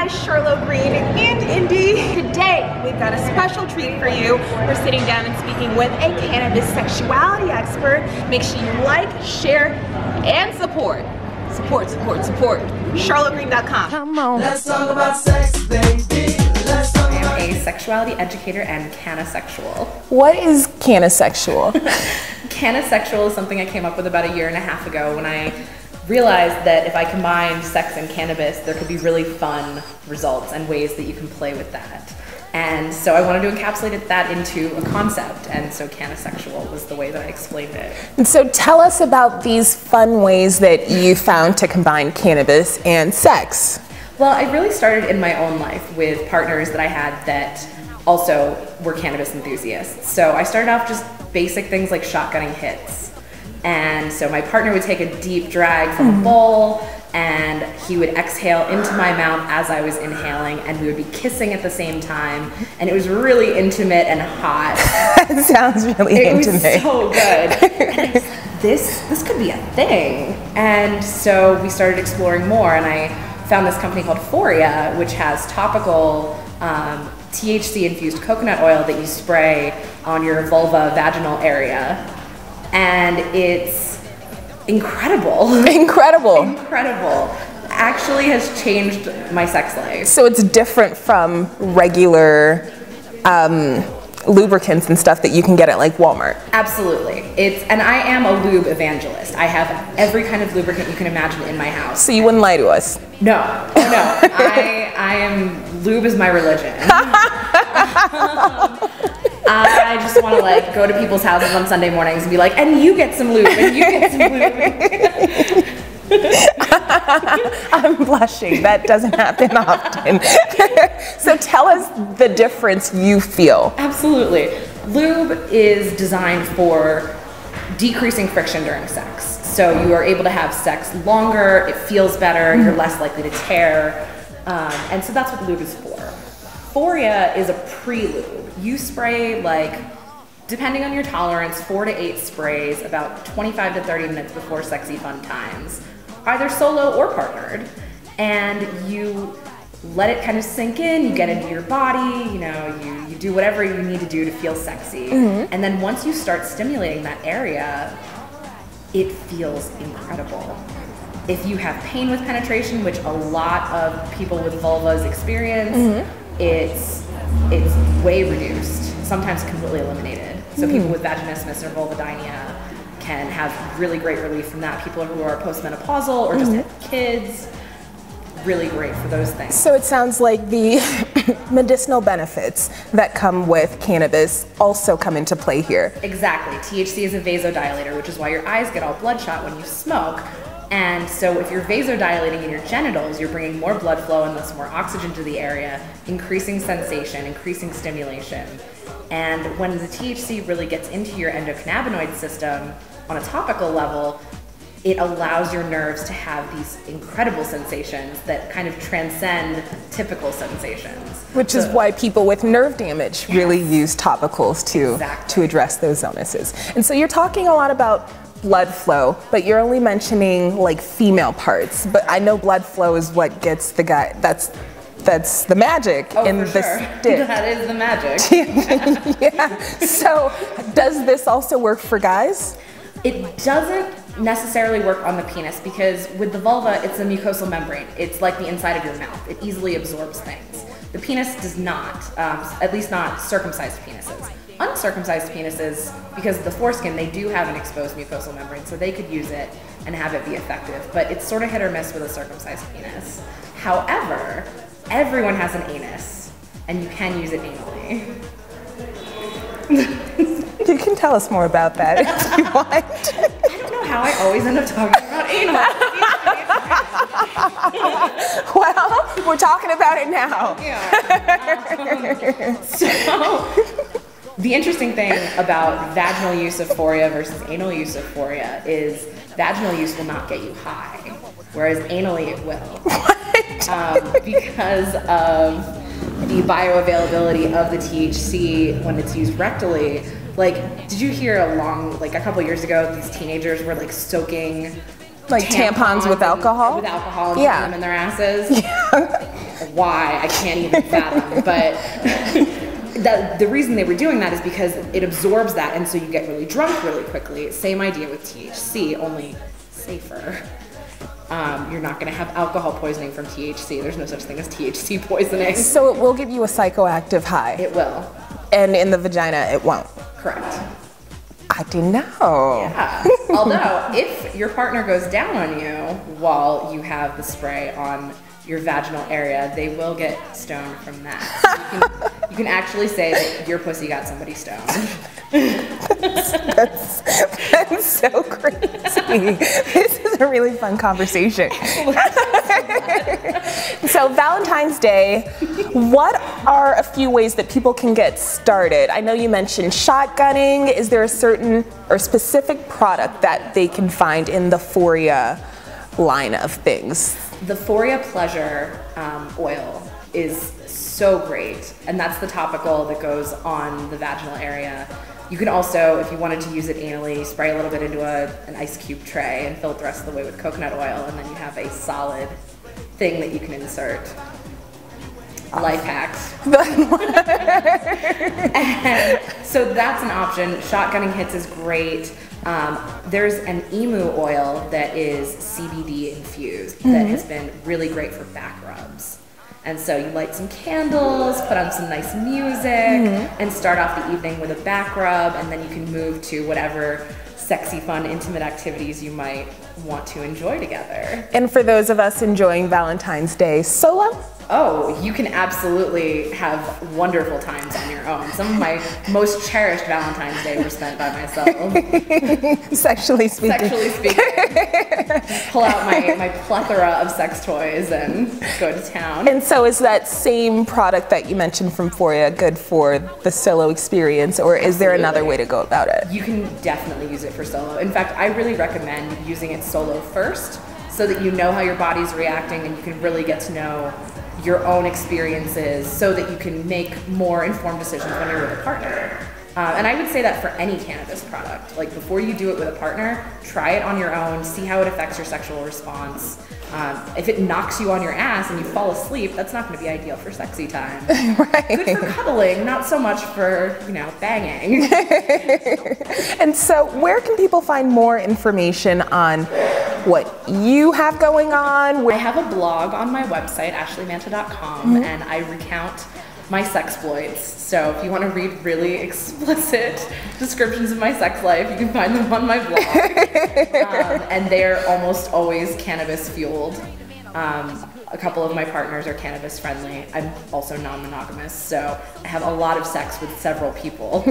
guys, Charlo Greene and Indy. Today, we've got a special treat for you. We're sitting down and speaking with a cannabis sexuality expert. Make sure you like, share, and support. Support. CharloGreene.com. Come on. Let's talk about sex, baby. I am a sexuality educator and Canna-Sexual. What is Canna-Sexual? Canna-Sexual is something I came up with about 1.5 years ago when I realized that if I combined sex and cannabis, there could be really fun results and ways that you can play with that. And so I wanted to encapsulate that into a concept, and so Canna-Sexual was the way that I explained it. And so tell us about these fun ways that you found to combine cannabis and sex. Well, I really started in my own life with partners that I had that also were cannabis enthusiasts. So I started off just basic things like shotgunning hits. And so my partner would take a deep drag from a bowl, and he would exhale into my mouth as I was inhaling, and we would be kissing at the same time, and it was really intimate and hot. That sounds really intimate. It was so good. And I was like, this could be a thing. And so we started exploring more, and I found this company called Foria, which has topical THC-infused coconut oil that you spray on your vulva vaginal area. And it's incredible. Incredible. Actually has changed my sex life. So it's different from regular lubricants and stuff that you can get at like Walmart. Absolutely. And I am a lube evangelist. I have every kind of lubricant you can imagine in my house. So you wouldn't lie to us? No. Lube is my religion. I just want to like go to people's houses on Sunday mornings and be like, and you get some lube, and you get some lube. I'm blushing. That doesn't happen often. So tell us the difference you feel. Absolutely. Lube is designed for decreasing friction during sex. So you are able to have sex longer, it feels better, you're less likely to tear. And so that's what lube is for. Foria is a pre-lube. You spray, like, depending on your tolerance, 4 to 8 sprays about 25 to 30 minutes before sexy fun times, either solo or partnered. And you let it kind of sink in, you get into your body, you know, you do whatever you need to do to feel sexy. And then once you start stimulating that area, it feels incredible. If you have pain with penetration, which a lot of people with vulvas experience, it's way reduced, sometimes completely eliminated. So people with vaginismus or vulvodynia can have really great relief from that. People who are postmenopausal or just have kids, really great for those things. So it sounds like the medicinal benefits that come with cannabis also come into play here. Exactly. THC is a vasodilator, which is why your eyes get all bloodshot when you smoke. And so if you're vasodilating in your genitals, you're bringing more blood flow and thus more oxygen to the area, increasing sensation, increasing stimulation. And when the THC really gets into your endocannabinoid system on a topical level, it allows your nerves to have these incredible sensations that kind of transcend typical sensations. Which is why people with nerve damage really use topicals to address those illnesses. And so you're talking a lot about blood flow, but you're only mentioning like female parts. But I know blood flow is what gets the guy, that's the magic in the stick. That is the magic. Yeah. So does this also work for guys? It doesn't necessarily work on the penis because with the vulva, it's a mucosal membrane. It's like the inside of your mouth. It easily absorbs things. The penis does not, at least not circumcised penises. Uncircumcised penises, because of the foreskin, they do have an exposed mucosal membrane, so they could use it and have it be effective, but it's sort of hit or miss with a circumcised penis. However, everyone has an anus, and you can use it anally. You can tell us more about that if you want. I don't know how I always end up talking about anal. Well, we're talking about it now. Yeah. So, the interesting thing about vaginal use of Foria versus anal use of Foria is vaginal use will not get you high, whereas anally it will. What? Because of the bioavailability of the THC when it's used rectally. Like, did you hear a couple years ago, these teenagers were like soaking like tampons with alcohol? With alcohol and putting them in their asses? Yeah. why, I can't even fathom, but the reason they were doing that is because it absorbs that, and so you get really drunk really quickly. Same idea with THC, only safer. You're not going to have alcohol poisoning from THC. There's no such thing as THC poisoning. So it will give you a psychoactive high. It will. And in the vagina, it won't. Correct. I didn't know. Yeah. Although, if your partner goes down on you while you have the spray on your vaginal area, they will get stoned from that. So you can actually say that your pussy got somebody stoned. That's so crazy. This is a really fun conversation. So Valentine's Day, what are a few ways that people can get started? I know you mentioned shotgunning. Is there a certain or specific product that they can find in the Foria line of things? The Foria Pleasure oil is so great, and that's the topical that goes on the vaginal area. You can also, if you wanted to use it anally, spray a little bit into an ice cube tray and fill it the rest of the way with coconut oil, and then you have a solid thing that you can insert. Life hacks. And so that's an option. Shotgunning hits is great. There's an emu oil that is CBD infused that has been really great for back rubs. And so you light some candles, put on some nice music, and start off the evening with a back rub, and then you can move to whatever sexy, fun, intimate activities you might want to enjoy together. And for those of us enjoying Valentine's Day solo? Oh, you can absolutely have wonderful times on your own. Some of my most cherished Valentine's Day were spent by myself. Sexually speaking. Sexually speaking. Pull out my plethora of sex toys and go to town. And so is that same product that you mentioned from Foria good for the solo experience, or is there another way to go about it? You can definitely use it for solo. In fact, I really recommend using it solo first so that you know how your body's reacting and you can really get to know your own experiences so that you can make more informed decisions when you're with a partner. And I would say that for any cannabis product. Like, before you do it with a partner, try it on your own, see how it affects your sexual response. If it knocks you on your ass and you fall asleep, that's not going to be ideal for sexy time. Right. Good for cuddling, not so much for, banging. And so where can people find more information on what you have going on? I have a blog on my website, ashleymanta.com, and I recount my sexploits. So if you want to read really explicit descriptions of my sex life, you can find them on my blog. And they're almost always cannabis fueled. A couple of my partners are cannabis friendly. I'm also non-monogamous, so I have a lot of sex with several people,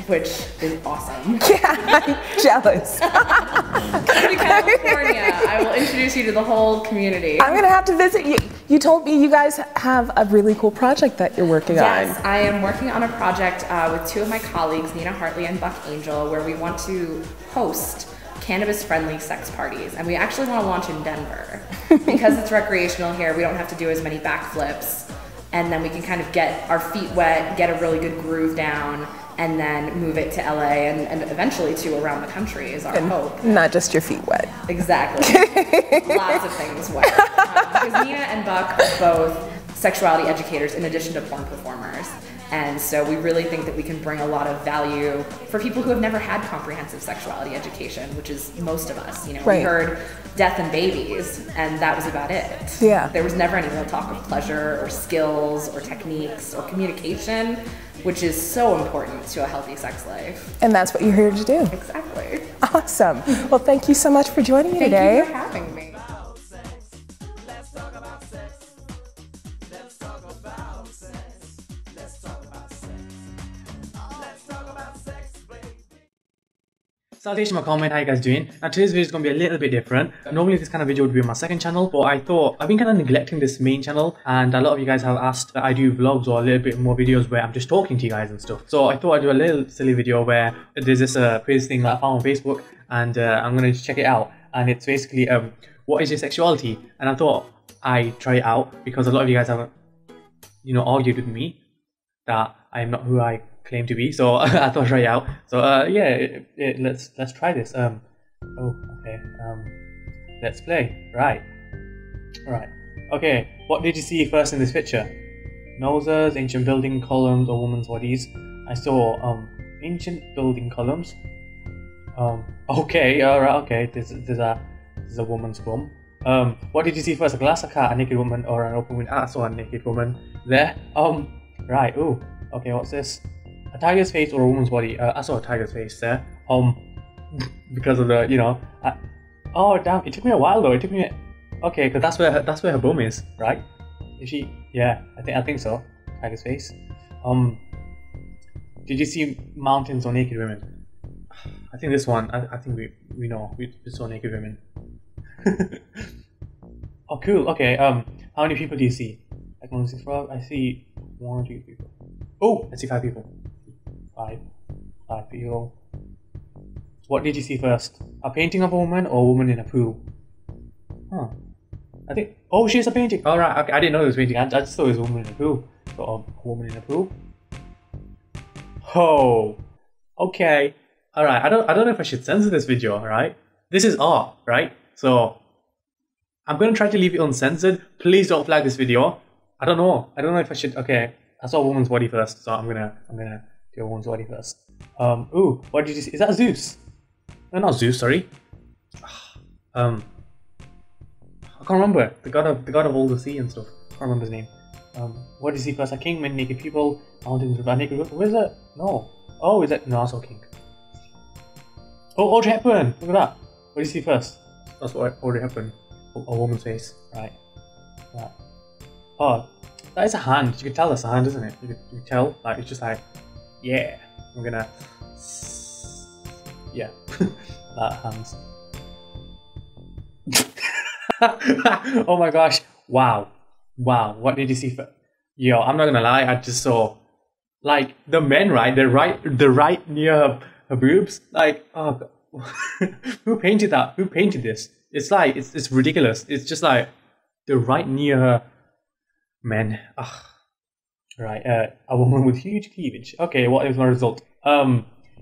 which is awesome. Yeah, I'm jealous. Come to California. I will introduce you to the whole community. I'm gonna have to visit you. You told me you guys have a really cool project that you're working on. Yes, I am working on a project with two of my colleagues, Nina Hartley and Buck Angel, where we want to host cannabis-friendly sex parties, and we actually want to launch in Denver. Because it's recreational here, we don't have to do as many backflips, and then we can kind of get our feet wet, get a really good groove down, and then move it to LA and eventually to around the country is our hope. Not just your feet wet. Exactly. Lots of things wet. Because Nina and Buck are both sexuality educators in addition to porn performers. And so we really think that we can bring a lot of value for people who have never had comprehensive sexuality education, which is most of us. Right. We heard death and babies, and that was about it. Yeah. There was never any real talk of pleasure or skills or techniques or communication, which is so important to a healthy sex life. And that's what you're here to do. Exactly. Awesome. Well, thank you so much for joining me today. Thank you for having me. Salutation, my comment, how you guys doing? Now today's video is going to be a little bit different. Normally this kind of video would be on my second channel, but I thought I've been kind of neglecting this main channel, and a lot of you guys have asked that I do vlogs or a little bit more videos where I'm just talking to you guys and stuff. So I thought I'd do a little silly video where there's this quiz thing that I found on Facebook, and I'm going to check it out. And it's basically, what is your sexuality? And I thought I'd try it out because a lot of you guys have, argued with me that I am not who I claim to be, so I thought I'd try it out. So yeah, let's try this. Let's play. Right. Alright. Okay, what did you see first in this picture? Noses, ancient building columns, or women's bodies? I saw ancient building columns. Okay, alright, okay. There's a woman's bum. What did you see first? A glass, a cat, a naked woman, or an open window? I saw a naked woman there. Right. Ooh. Okay, what's this? A tiger's face or a woman's body? I saw a tiger's face there. Because of the, you know. Oh damn! It took me a while though. It took me. Okay, because that's where her bum is, right? Is she? Yeah, I think so. Tiger's face. Did you see mountains or naked women? I think this one. I think we know. We saw naked women. Oh, cool. Okay. How many people do you see? Like 1, 2, 3, 4. I see 1 or 2 people. Oh, I see 5 people. 5 people. What did you see first? A painting of a woman or a woman in a pool? Huh. I think. Oh, she's a painting. All right. Okay. I didn't know it was a painting. I just thought it was a woman in a pool. So a woman in a pool. Oh. Okay. All right. I don't know if I should censor this video. Right. This is art. Right. So I'm gonna try to leave it uncensored. Please don't flag this video. I don't know if I should. Okay. I saw a woman's body first, so I'm gonna do a woman's body first. Ooh. What did you see? Is that Zeus? No, not Zeus. Sorry. I can't remember the god of all the sea and stuff. I can't remember his name. What did you see first? A king, many naked people, mountains, a naked. Where's that? No. Oh, is that? No, I saw king. Oh, Audrey Hepburn. Look at that. What did you see first? That's what Audrey Hepburn. A woman's face, right? That. Oh, that is a hand. You can tell that's a hand, isn't it? You can tell. Like it's just like, yeah. I'm gonna. Yeah, that hands. Oh my gosh! Wow. What did you see first? Yo, I'm not gonna lie. I just saw, like the men, right? They're right near her boobs. Like, oh, who painted that? Who painted this? It's like it's ridiculous. It's just like they're right near her men. Ugh. Right, a woman with huge cleavage. Okay, what is my result?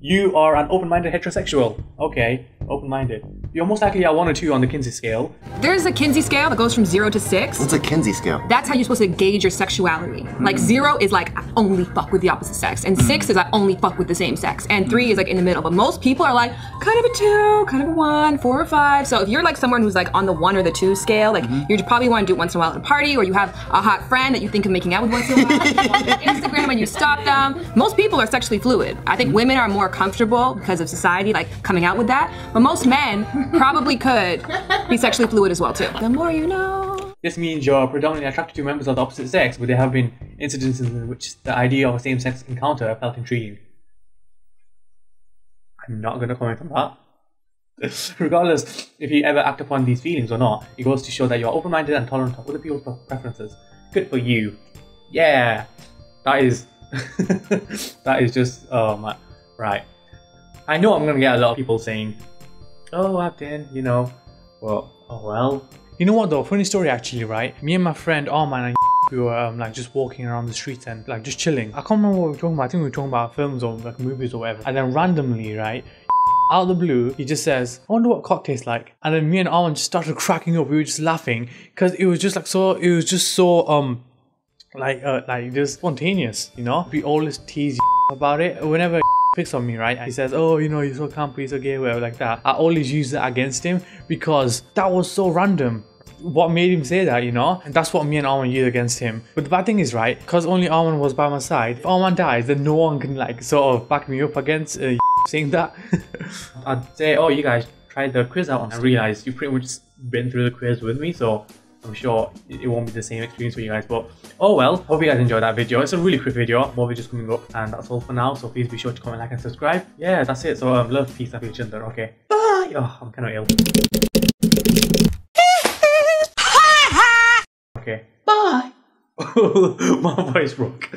You are an open-minded heterosexual. Okay, open-minded. You're most likely a 1 or 2 on the Kinsey scale. There's a Kinsey scale that goes from 0 to 6. What's a Kinsey scale? That's how you're supposed to gauge your sexuality. Like 0 is like, I only fuck with the opposite sex. And 6 is I only fuck with the same sex. And 3 is like in the middle. But most people are like, kind of a 2, kind of a 1, 4 or 5. So if you're like someone who's like on the 1 or the 2 scale, like you probably want to do it once in a while at a party, or you have a hot friend that you think of making out with once in a while. You go on Instagram and you stalk them. Most people are sexually fluid. I think women are more comfortable because of society, like coming out with that. But most men probably could be sexually fluid as well too. The more you know. This means you're predominantly attracted to members of the opposite sex, but there have been incidences in which the idea of a same-sex encounter felt intriguing. I'm not going to comment on that. Regardless if you ever act upon these feelings or not, it goes to show that you're open-minded and tolerant of other people's preferences. Good for you. Yeah. That is... that is just... Oh my... Right. I know I'm going to get a lot of people saying, oh, Abdin, you know, well, oh well. You know what though, funny story actually, right? Me and my friend Arman and we were like just walking around the streets and like just chilling. I can't remember what we were talking about. I think we were talking about films or like movies or whatever. And then randomly, right, out of the blue, he just says, I wonder what cock tastes like. And then me and Arman just started cracking up. We were just laughing because it was just like so, it was just so, like just spontaneous, you know? We always tease about it. Whenever picks on me, right, and he says, oh, you know, you're so campy, you're so gay, whatever, like that, I always use that against him because that was so random. What made him say that, you know? And that's what me and Arman used against him. But the bad thing is, right, because only Arman was by my side, if Arman dies, then no one can like sort of back me up against saying that. I'd say, oh, you guys tried the quiz out and realized you pretty much been through the quiz with me, so I'm sure it won't be the same experience for you guys, but oh well. Hope you guys enjoyed that video. It's a really quick video, more videos coming up, and that's all for now, so please be sure to comment, like and subscribe. Yeah, that's it. So love, peace, and each other. Okay, bye. Oh, I'm kind of ill. Okay, bye. My voice broke.